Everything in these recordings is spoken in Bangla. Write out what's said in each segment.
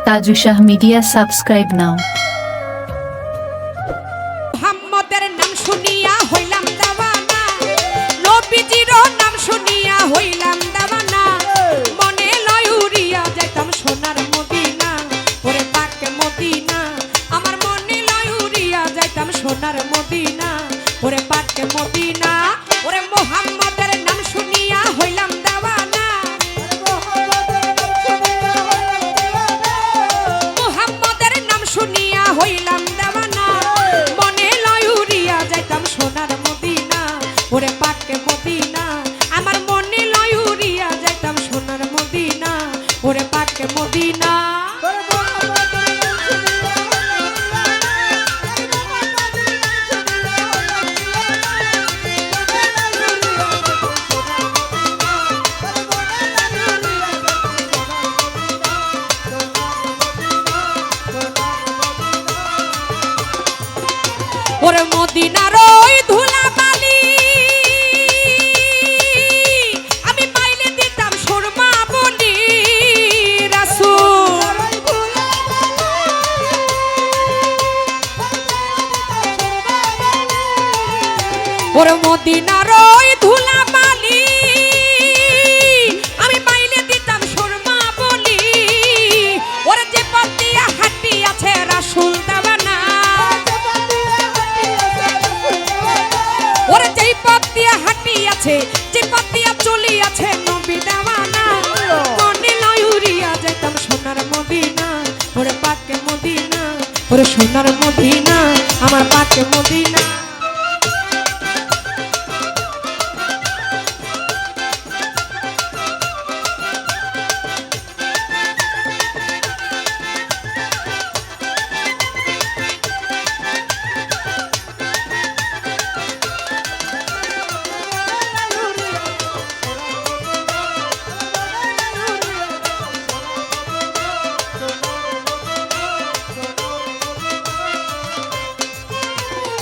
তাজু শাহ মিডিয়া সাবস্ক্রাইব নাও। মুহাম্মদের নাম শুনিয়া হইলাম দেওয়ানা, নবীজির নাম শুনিয়া হইলাম দেওয়ানা, মনে লয় উড়িয়া যাইতাম সোনার মদিনা, ওরে পাক মদিনা, আমার মনে লয় উড়িয়া যাইতাম সোনার মদিনা, ওরে পাক মদিনা, ওরে মুহাম্মদের নাম শুনিয়া হইলাম দেওয়ানা, মুহাম্মদের নাম শুনিয়া হইলাম দেওয়ানা, মনে লয় উড়িয়া যাইতাম সোনার মদিনা, ওরে পাক মদিনা, আমার মনে লয় উড়িয়া যাইতাম সোনার মদিনা, ওরে পাক মদিনা। ওরে মদিনার ওই ধুলাবালি আমি পাইলে দিতাম সুরমা বলি রাসূল, ওরে মদিনার ওই ধুলাবালি আমি পাইলে দিতাম সুরমা বলি, ওরে যে পথ দিয়া হাঁটি আছে রাসূল দেওয়ানা, ওরে যেই পথ দিয়া হাঁটি আছে, যে পথ দিয়া চলি আছে নবী দেওয়ানা, মনে লয় উড়িয়া যাইতাম সোনার মদিনা, ওরে পাক মদিনা, ওরে সোনার মদিনা, আমার পাক মদিনা।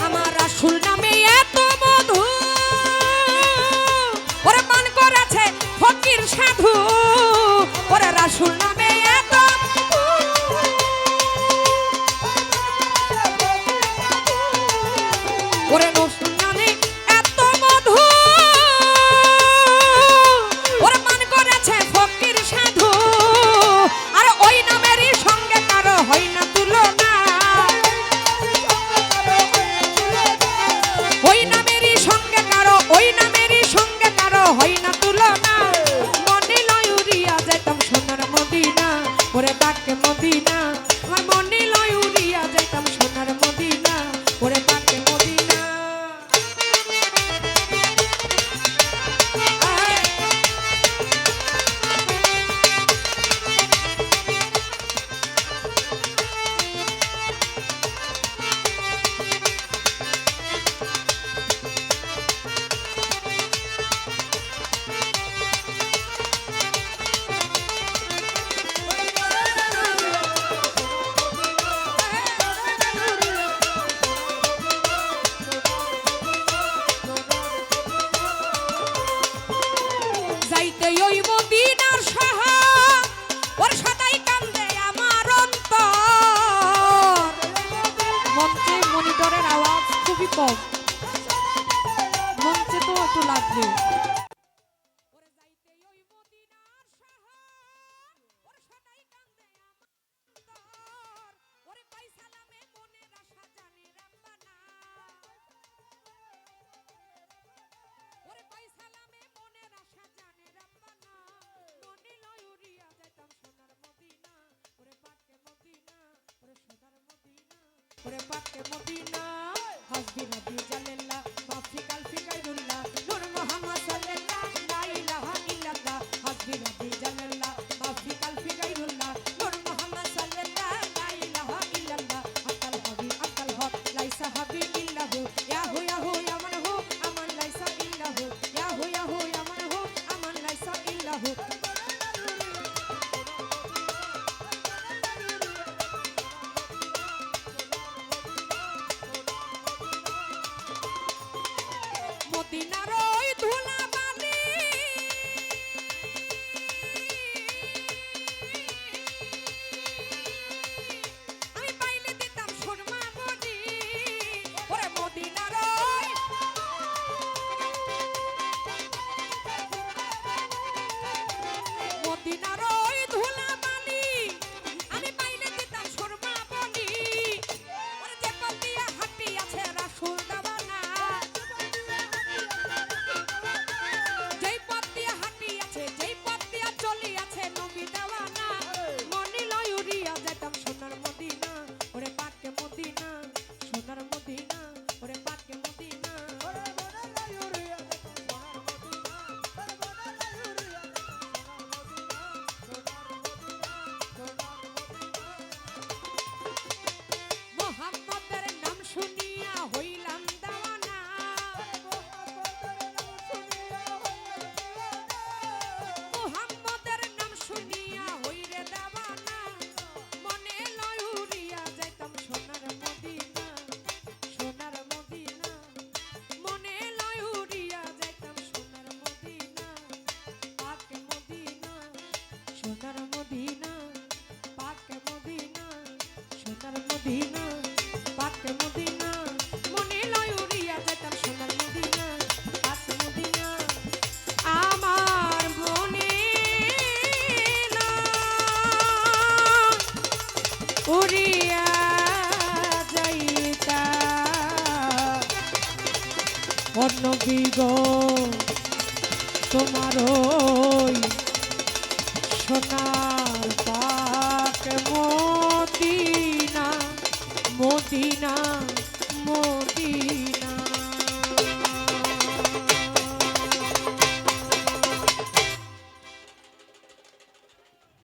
আমার রাসূল নামে এত মধু, ওরে পান করেছে ফকির সাধু, ওরে রাসূল নামে এত মধু, ওরে রাসূল নামে এত মধু, ওরে পান করেছে ফকির সাধু, আর ওই নামেরই সঙ্গে কারো হয় না তুলনা, ওই নামেরই সঙ্গে কারো, ওই নামেরই সঙ্গে কারো হয় না তুলনা, মনে লয় উড়িয়া যাইতাম সোনার মদিনা, ওরে পাক মদিনা, আমার মনে লয় উড়িয়া যাইতাম সোনার মদিনা, ওরে পাক মদিনা। যাইতে ওই মদিনার শহর, ওর সদাই কান্দে আমার অন্তর, মঞ্চে মনিটরের আওয়াজ খুবই কম, মঞ্চে তো একটু লাগবে। ওরে যাইতে ওই মদিনার শহর, ওর সদাই কান্দে আমার অন্তর, ওরে পাই সালামে মনের আশা জানে রাব্বানা, ওরে পাই সালামে মনের আশা জানে রাব্বানা, মনে লয় উড়িয়া যাইতাম সোনার মদিনা, ওরে পাক মদিনা, ওরে সোনার মদিনা, ওরে পাক মদিনা। হাসবি রাব্বি জালাল্লাহ মাফি কালফি গায়রুল্লাহ, নূর মুহাম্মদ সাল্লাল্লাহ লা ইলাহা ইল্লাল্লাহ, হাসবি রাব্বি জালাল্লাহ মাফি কালফি গায়রুল্লাহ, নূর মুহাম্মদ সাল্লাল্লাহ লা ইলাহা ইল্লাল্লাহ, আকাল হাবি আকাল হক লাইসা হাবি ইল্লাহু, ইয়াহু ইয়াহু ইয়ামান হু আমান লাইসা ইল্লাহু, ইয়াহু ইয়াহু ইয়ামান হু আমান লাইসা ইল্লাহু। সোনার মদিনা পাকে মদিনা সোনার মদিনা পাকে মদিনা মনে লয় উড়িয়া যেতাম সোনার মদিনা পাকে মদিনা আমার মনে লয় উড়িয়া যাইতা অন্য বিগ তোমার ওই সোনার পাক মদিনা মদিনা